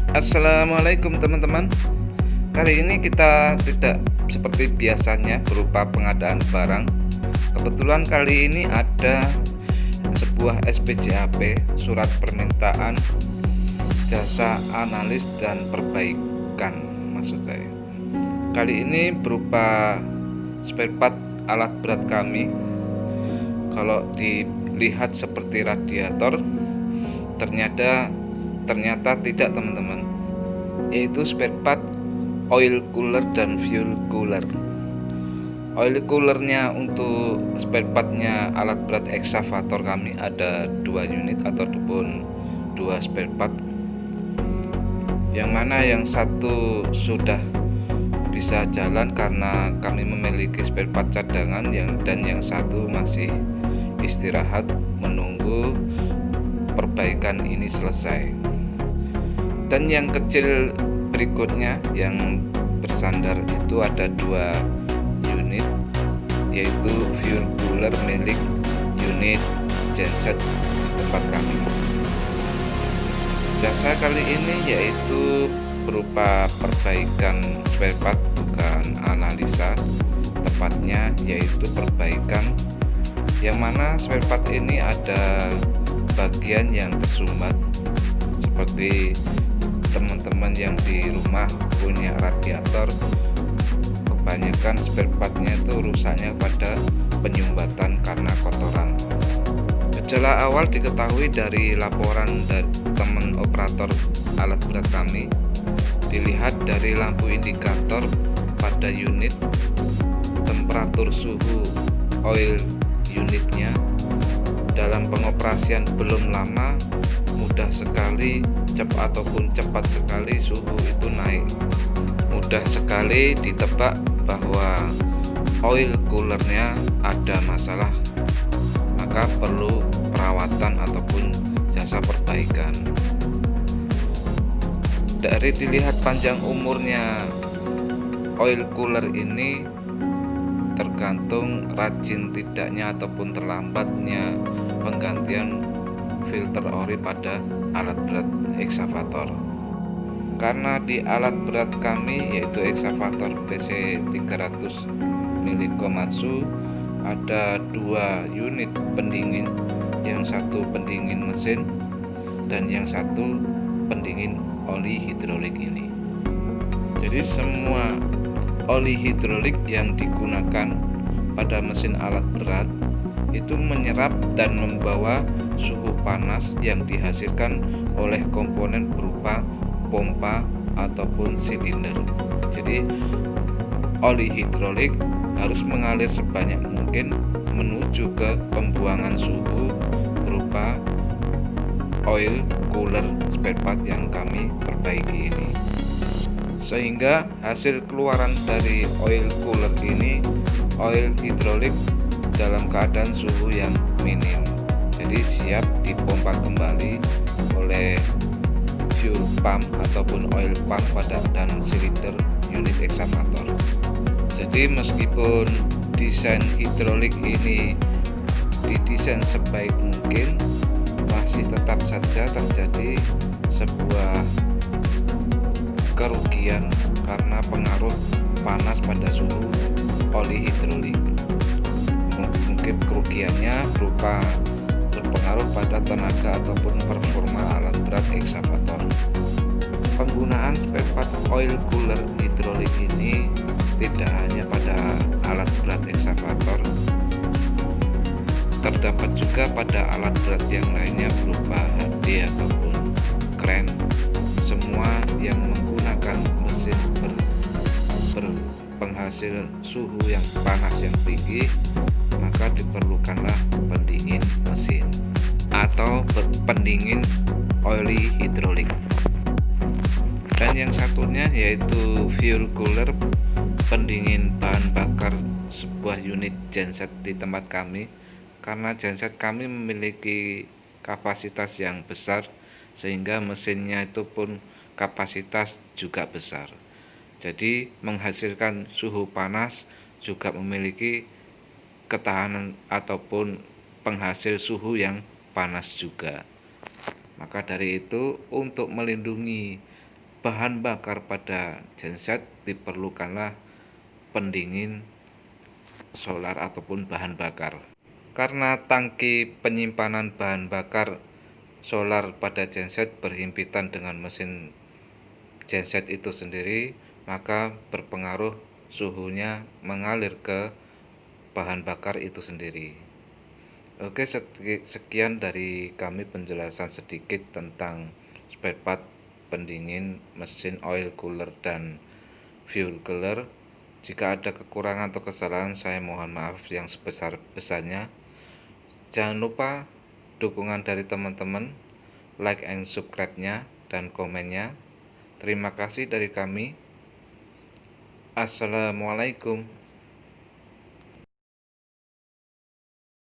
Assalamualaikum teman-teman. Kali ini kita tidak seperti biasanya berupa pengadaan barang. Kebetulan kali ini ada sebuah SPJAP, surat permintaan jasa analis dan perbaikan maksud saya. Kali ini berupa spare part alat berat kami. Kalau dilihat seperti radiator, ternyata tidak teman-teman, yaitu spare part oil cooler dan fuel cooler. Oil coolernya untuk spare partnya alat berat eksavator kami ada 2 unit ataupun 2 spare part, yang mana yang satu sudah bisa jalan karena kami memiliki spare part cadangan, dan yang satu masih istirahat menunggu perbaikan ini selesai. Dan yang kecil berikutnya yang bersandar itu ada 2 unit, yaitu fuel cooler milik unit genset tempat kami. Jasa kali ini yaitu berupa perbaikan spare part, bukan analisa, tepatnya yaitu perbaikan, yang mana spare part ini ada bagian yang tersumbat. Seperti teman-teman yang di rumah punya radiator, kebanyakan spare partnya itu rusaknya pada penyumbatan karena kotoran. Gejala awal diketahui dari laporan dari teman operator alat berat kami. Dilihat dari lampu indikator pada unit, temperatur suhu oil unitnya dalam pengoperasian belum lama mudah sekali cepat sekali suhu itu naik. Mudah sekali ditebak bahwa oil coolernya ada masalah, maka perlu perawatan ataupun jasa perbaikan. Dari dilihat panjang umurnya oil cooler ini tergantung rajin tidaknya ataupun terlambatnya penggantian filter ori pada alat berat eksavator. Karena di alat berat kami yaitu eksavator PC 300 milik Komatsu ada 2 unit pendingin, yang satu pendingin mesin dan yang satu pendingin oli hidrolik ini. Jadi semua oli hidrolik yang digunakan pada mesin alat berat itu menyerap dan membawa suhu panas yang dihasilkan oleh komponen berupa pompa ataupun silinder. Jadi oli hidrolik harus mengalir sebanyak mungkin menuju ke pembuangan suhu berupa oil cooler spare part yang kami perbaiki ini, sehingga hasil keluaran dari oil cooler ini oil hidrolik dalam keadaan suhu yang minim, jadi siap dipompa kembali oleh fuel pump ataupun oil pump pada dan silinder unit eksavator. Jadi meskipun desain hidrolik ini didesain sebaik mungkin, masih tetap saja terjadi sebuah kerugian karena pengaruh panas pada suhu oli hidrolik. Mungkin kerugiannya berupa berpengaruh pada tenaga ataupun performa alat berat eksavator. Penggunaan spare part oil cooler hidrolik ini tidak hanya pada alat berat eksavator, terdapat juga pada alat berat yang lainnya berupa HD ataupun kren. Semua yang menggunakan mesin berpenghasil suhu yang panas yang tinggi, maka diperlukanlah pendingin mesin atau pendingin oli hidrolik. Dan yang satunya yaitu fuel cooler, pendingin bahan bakar sebuah unit genset di tempat kami. Karena genset kami memiliki kapasitas yang besar, sehingga mesinnya itu pun kapasitas juga besar. Jadi menghasilkan suhu panas juga memiliki ketahanan ataupun penghasil suhu yang panas juga. Maka dari itu, untuk melindungi bahan bakar pada genset diperlukanlah pendingin solar ataupun bahan bakar. Karena tangki penyimpanan bahan bakar solar pada genset berhimpitan dengan mesin genset itu sendiri, maka berpengaruh suhunya mengalir ke bahan bakar itu sendiri. Oke, sekian dari kami penjelasan sedikit tentang spare part pendingin mesin oil cooler dan fuel cooler. Jika ada kekurangan atau kesalahan, saya mohon maaf yang sebesar-besarnya. Jangan lupa dukungan dari teman-teman, like and subscribe-nya dan komennya. Terima kasih dari kami. Assalamualaikum.